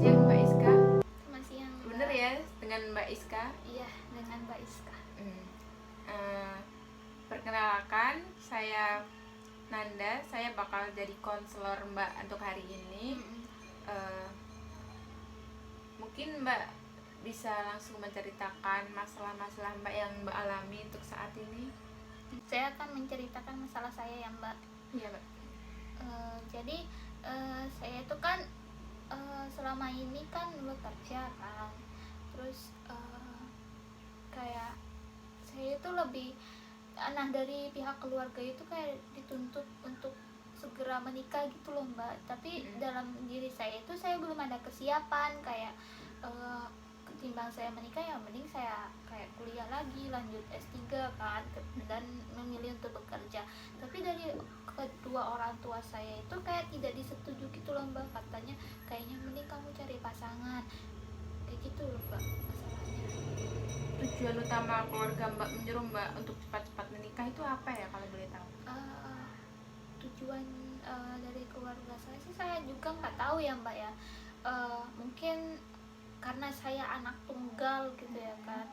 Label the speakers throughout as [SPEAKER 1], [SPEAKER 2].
[SPEAKER 1] siang Mbak Iska.
[SPEAKER 2] Selamat siang.
[SPEAKER 1] Bener ya dengan Mbak Iska?
[SPEAKER 2] Iya, dengan Mbak Iska.
[SPEAKER 1] Eh, Perkenalkan, saya Nanda. Saya bakal jadi konselor Mbak untuk hari ini. Eh, Mungkin Mbak bisa langsung menceritakan masalah-masalah Mbak yang Mbak alami untuk saat ini.
[SPEAKER 2] Saya akan menceritakan masalah saya ya Mbak.
[SPEAKER 1] Iya Mbak.
[SPEAKER 2] Jadi saya itu kan selama ini kan bekerja kan, terus kayak saya itu lebih, nah dari pihak keluarga itu kayak dituntut untuk segera menikah gitu loh Mbak. Tapi dalam diri saya itu saya belum ada kesiapan, kayak ketimbang saya menikah ya mending saya kayak kuliah lagi, lanjut S3 kan, dan memilih untuk bekerja. Tapi dari kedua orang tua saya itu kayak tidak disetujui gitu loh Mbak, katanya kayaknya mending kamu cari pasangan, kayak gitu loh Mbak masalahnya.
[SPEAKER 1] Tujuan utama keluarga Mbak menyuruh Mbak untuk cepat-cepat menikah itu apa ya kalau boleh tahu?
[SPEAKER 2] Tujuan dari keluarga saya sih saya juga nggak tahu ya Mbak ya. Mungkin karena saya anak tunggal gitu ya kan,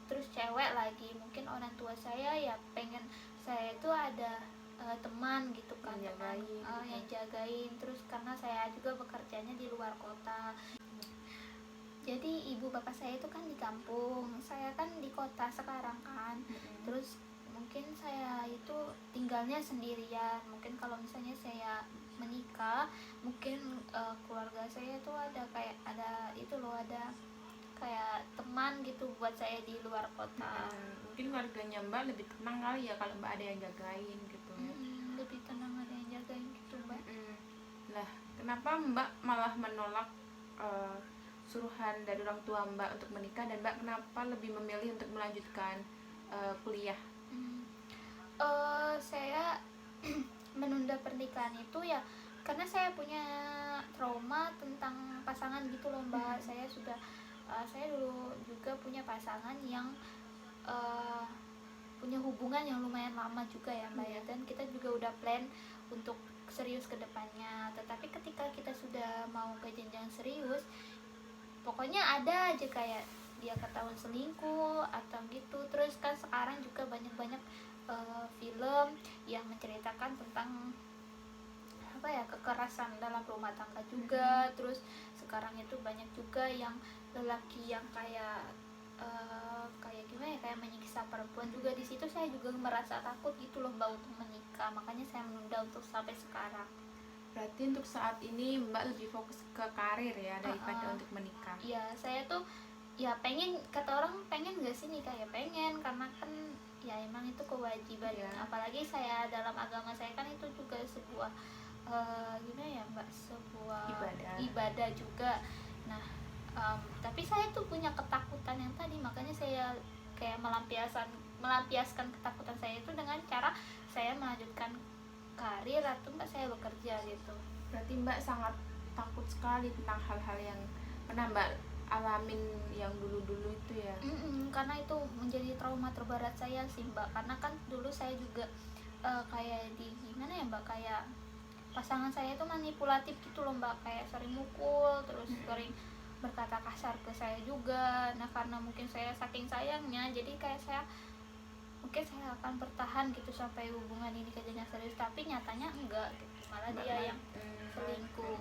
[SPEAKER 2] terus cewek lagi, mungkin orang tua saya ya pengen saya itu ada teman gitu kan,
[SPEAKER 1] Yang
[SPEAKER 2] teman
[SPEAKER 1] jagain.
[SPEAKER 2] yang jagain. Terus karena saya juga bekerjanya di luar kota, jadi ibu bapak saya itu kan di kampung, saya kan di kota sekarang kan. Terus mungkin saya itu tinggalnya sendirian. Mungkin kalau misalnya saya menikah, mungkin keluarga saya itu ada kayak ada itu loh, ada kayak teman gitu buat saya di luar kota.
[SPEAKER 1] Mungkin keluarganya Mbak lebih tenang kali ya kalau Mbak ada yang jagain gitu ya.
[SPEAKER 2] Lebih tenang, ada yang jagain gitu Mbak.
[SPEAKER 1] Lah, kenapa Mbak malah menolak suruhan dari orang tua Mbak untuk menikah, dan Mbak kenapa lebih memilih untuk melanjutkan kuliah?
[SPEAKER 2] Saya menunda pernikahan itu ya karena saya punya trauma tentang pasangan gitu loh Mbak. Saya dulu juga punya pasangan yang punya hubungan yang lumayan lama juga ya Mbak ya, dan kita juga udah plan untuk serius ke depannya. Tetapi ketika kita sudah mau ke jenjang serius, pokoknya ada aja kayak dia ketahuan selingkuh atau gitu. Terus kan sekarang juga banyak-banyak film yang menceritakan tentang apa ya, kekerasan dalam rumah tangga juga. Terus sekarang itu banyak juga yang lelaki yang kayak kayak gimana ya, kayak menyiksa perempuan juga. Di situ saya juga merasa takut gitu loh Mbak untuk menikah, makanya saya menunda untuk sampai sekarang.
[SPEAKER 1] Berarti untuk saat ini Mbak lebih fokus ke karir ya daripada untuk menikah.
[SPEAKER 2] Ya saya tuh ya pengen, kata orang pengen gak sih nikah, ya pengen, karena kan ya emang itu kewajiban ya. Apalagi saya dalam agama saya kan itu juga sebuah gimana ya Mbak, sebuah ibadah juga. Nah tapi saya tuh punya ketakutan yang tadi, makanya saya kayak melampiaskan ketakutan saya itu dengan cara saya melanjutkan karir atau enggak saya bekerja gitu.
[SPEAKER 1] Berarti Mbak sangat takut sekali tentang hal-hal yang pernah Mbak alamin yang dulu-dulu itu ya.
[SPEAKER 2] Karena itu menjadi trauma terberat saya sih Mbak, karena kan dulu saya juga kayak di gimana ya Mbak, kayak pasangan saya itu manipulatif gitu loh Mbak, kayak sering mukul, terus sering berkata kasar ke saya juga. Nah karena mungkin saya saking sayangnya, jadi kayak saya mungkin saya akan bertahan gitu sampai hubungan ini ke jenjang serius, tapi nyatanya enggak gitu, malah dia yang selingkuh.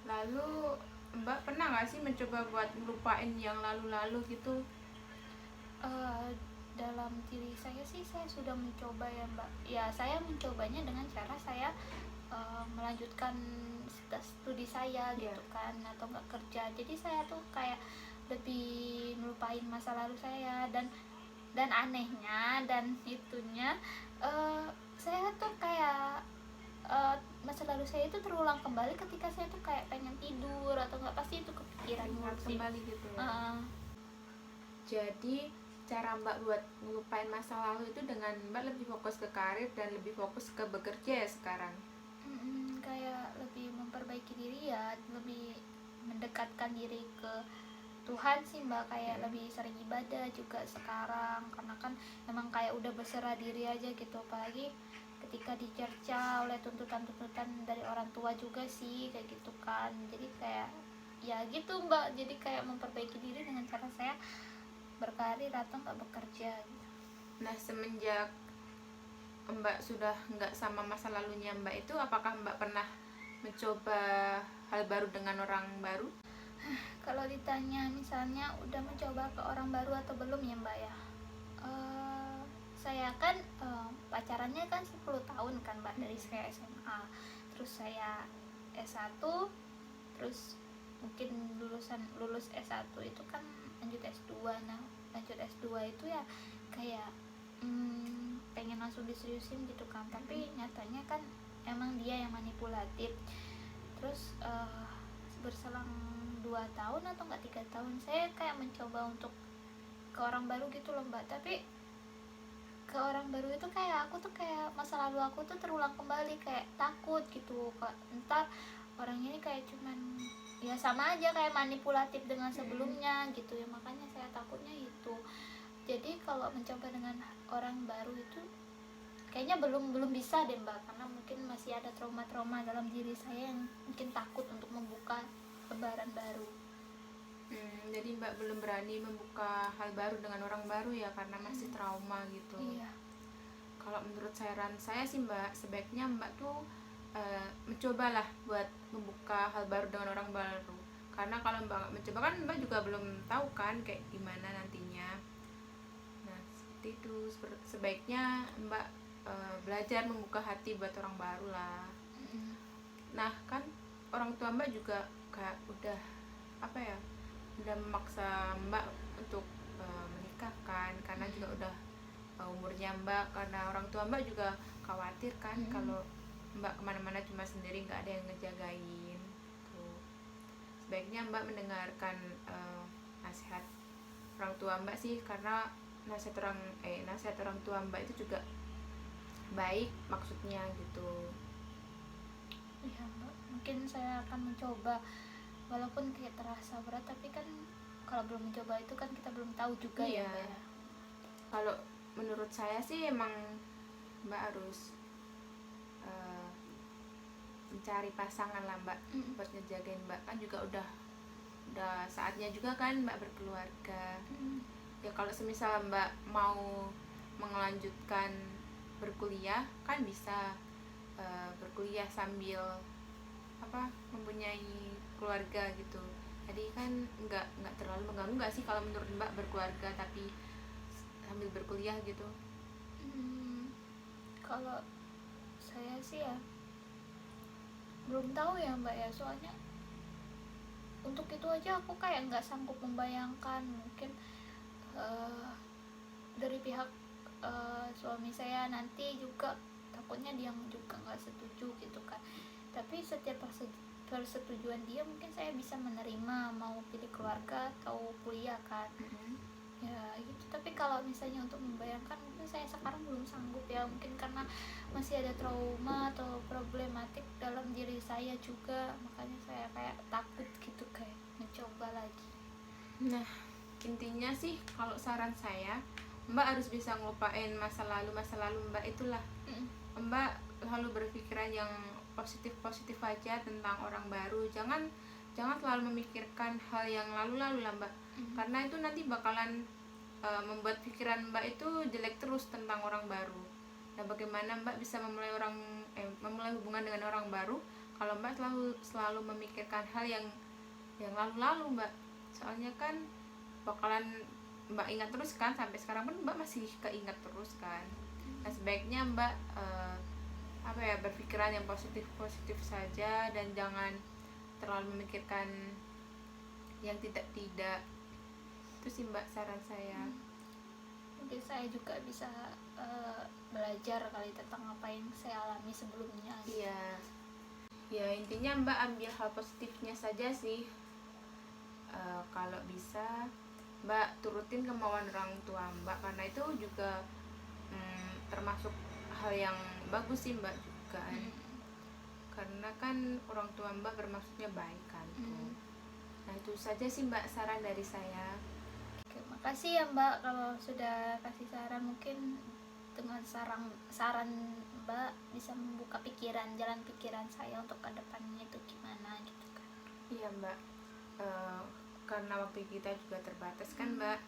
[SPEAKER 1] Lalu Mbak pernah nggak sih mencoba buat melupain yang lalu-lalu gitu?
[SPEAKER 2] Dalam diri saya sih saya sudah mencoba ya Mbak. Ya saya mencobanya dengan cara saya melanjutkan studi saya gitu kan, atau nggak kerja. Jadi saya tuh kayak lebih melupain masa lalu saya, dan anehnya dan itunya saya tuh kayak masa lalu saya itu terulang kembali ketika saya tuh kayak pengen tidur atau nggak, pasti itu kepikiran
[SPEAKER 1] kembali gitu ya. Jadi cara Mbak buat melupain masa lalu itu dengan Mbak lebih fokus ke karir dan lebih fokus ke bekerja ya sekarang.
[SPEAKER 2] Kayak lebih memperbaiki diri ya, lebih mendekatkan diri ke Tuhan sih Mbak, kayak lebih sering ibadah juga sekarang, karena kan emang kayak udah berserah diri aja gitu. Apalagi ketika dicerca oleh tuntutan-tuntutan dari orang tua juga sih kayak gitu kan. Jadi kayak ya gitu Mbak, jadi kayak memperbaiki diri dengan cara saya berkarir atau nggak bekerja gitu.
[SPEAKER 1] Nah, semenjak Mbak sudah nggak sama masa lalunya Mbak itu, apakah Mbak pernah mencoba hal baru dengan orang baru?
[SPEAKER 2] Kalau ditanya misalnya udah mencoba ke orang baru atau belum ya Mbak ya, saya kan pacarannya kan 10 tahun kan Mbak, dari saya SMA, terus saya S1, terus mungkin lulus S1 itu kan lanjut S2. Nah lanjut S2 itu ya kayak pengen langsung diseriusin gitu kan, tapi nyatanya kan emang dia yang manipulatif. Terus berselang 2 tahun atau enggak 3 tahun saya kayak mencoba untuk ke orang baru gitu loh Mbak, tapi ke orang baru itu kayak aku tuh kayak masa lalu aku tuh terulang kembali, kayak takut gitu kak, ntar orang ini kayak cuman ya sama aja kayak manipulatif dengan sebelumnya gitu ya, makanya saya takutnya itu. Jadi kalau mencoba dengan orang baru itu kayaknya belum bisa deh Mbak, karena mungkin masih ada trauma-trauma dalam diri saya yang mungkin takut untuk membuka lembaran baru.
[SPEAKER 1] Jadi Mbak belum berani membuka hal baru dengan orang baru ya, karena masih trauma gitu.
[SPEAKER 2] Iya.
[SPEAKER 1] Kalau menurut saran saya sih Mbak, sebaiknya Mbak tuh mencobalah buat membuka hal baru dengan orang baru. Karena kalau Mbak nggak mencoba kan Mbak juga belum tahu kan kayak gimana nantinya. Nah seperti itu, sebaiknya Mbak belajar membuka hati buat orang baru lah. Nah kan orang tua Mbak juga kayak udah apa ya, udah memaksa Mbak untuk menikah kan, karena juga udah umurnya Mbak, karena orang tua Mbak juga khawatir kan kalau Mbak kemana-mana cuma sendiri, nggak ada yang ngejagain tuh. Sebaiknya Mbak mendengarkan nasihat orang tua Mbak sih, karena nasihat orang tua Mbak itu juga baik maksudnya gitu.
[SPEAKER 2] Iya Mbak, mungkin saya akan mencoba, walaupun kayak terasa berat, tapi kan kalau belum mencoba itu kan kita belum tahu juga.
[SPEAKER 1] Iya.
[SPEAKER 2] Ya Mbak ya.
[SPEAKER 1] Kalau menurut saya sih emang Mbak harus mencari pasangan lah Mbak, buat ngejagain Mbak, kan juga udah saatnya juga kan Mbak berkeluarga. Ya kalau semisal Mbak mau melanjutkan berkuliah kan bisa berkuliah sambil mempunyai keluarga gitu. Jadi kan nggak terlalu mengganggu nggak sih kalau menurut Mbak berkeluarga tapi sambil berkuliah gitu?
[SPEAKER 2] Kalau saya sih ya belum tahu ya Mbak ya, soalnya untuk itu aja aku kayak nggak sanggup membayangkan. Mungkin dari pihak suami saya nanti juga takutnya dia juga nggak setuju gitu kan, tapi setiap persetujuan dia mungkin saya bisa menerima, mau pilih keluarga atau kuliah kan. Ya gitu. Tapi kalau misalnya untuk membayangkan, mungkin saya sekarang belum sanggup ya, mungkin karena masih ada trauma atau problematik dalam diri saya juga, makanya saya kayak takut gitu kayak mencoba lagi.
[SPEAKER 1] Nah intinya sih kalau saran saya, Mbak harus bisa ngelupain masa lalu Mbak itulah. Mbak lalu berpikiran yang positif aja tentang orang baru, jangan selalu memikirkan hal yang lalu lah Mbak. Karena itu nanti bakalan membuat pikiran Mbak itu jelek terus tentang orang baru. Nah bagaimana Mbak bisa memulai hubungan dengan orang baru kalau Mbak selalu memikirkan hal yang lalu Mbak. Soalnya kan bakalan Mbak ingat terus kan, sampai sekarang pun Mbak masih keingat terus kan. Nah sebaiknya Mbak berpikiran yang positif saja, dan jangan terlalu memikirkan yang tidak. Itu sih Mbak saran saya.
[SPEAKER 2] Mungkin saya juga bisa belajar kali tentang apa yang saya alami sebelumnya.
[SPEAKER 1] Iya ya, intinya Mbak ambil hal positifnya saja sih. Kalau bisa Mbak turutin kemauan orang tua Mbak, karena itu juga termasuk hal yang bagus sih Mbak juga kan. Karena kan orang tua Mbak bermaksudnya baik kan tuh. Nah itu saja sih Mbak saran dari saya.
[SPEAKER 2] Oke, makasih ya Mbak kalau sudah kasih saran. Mungkin dengan saran Mbak bisa membuka jalan pikiran saya untuk kedepannya itu gimana gitu kan.
[SPEAKER 1] Iya Mbak, karena waktu kita juga terbatas kan Mbak.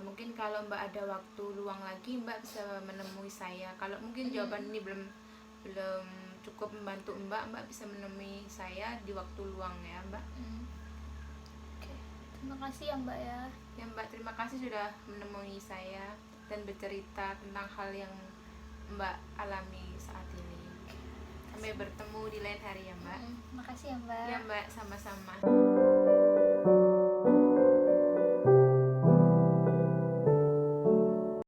[SPEAKER 1] Mungkin kalau Mbak ada waktu luang lagi Mbak bisa menemui saya. Kalau mungkin jawaban ini belum cukup membantu Mbak bisa menemui saya di waktu luang ya Mbak.
[SPEAKER 2] Oke, terima kasih ya Mbak ya.
[SPEAKER 1] Ya Mbak, terima kasih sudah menemui saya dan bercerita tentang hal yang Mbak alami saat ini. Sampai bertemu di lain hari ya Mbak.
[SPEAKER 2] Makasih ya Mbak.
[SPEAKER 1] Ya Mbak, sama-sama.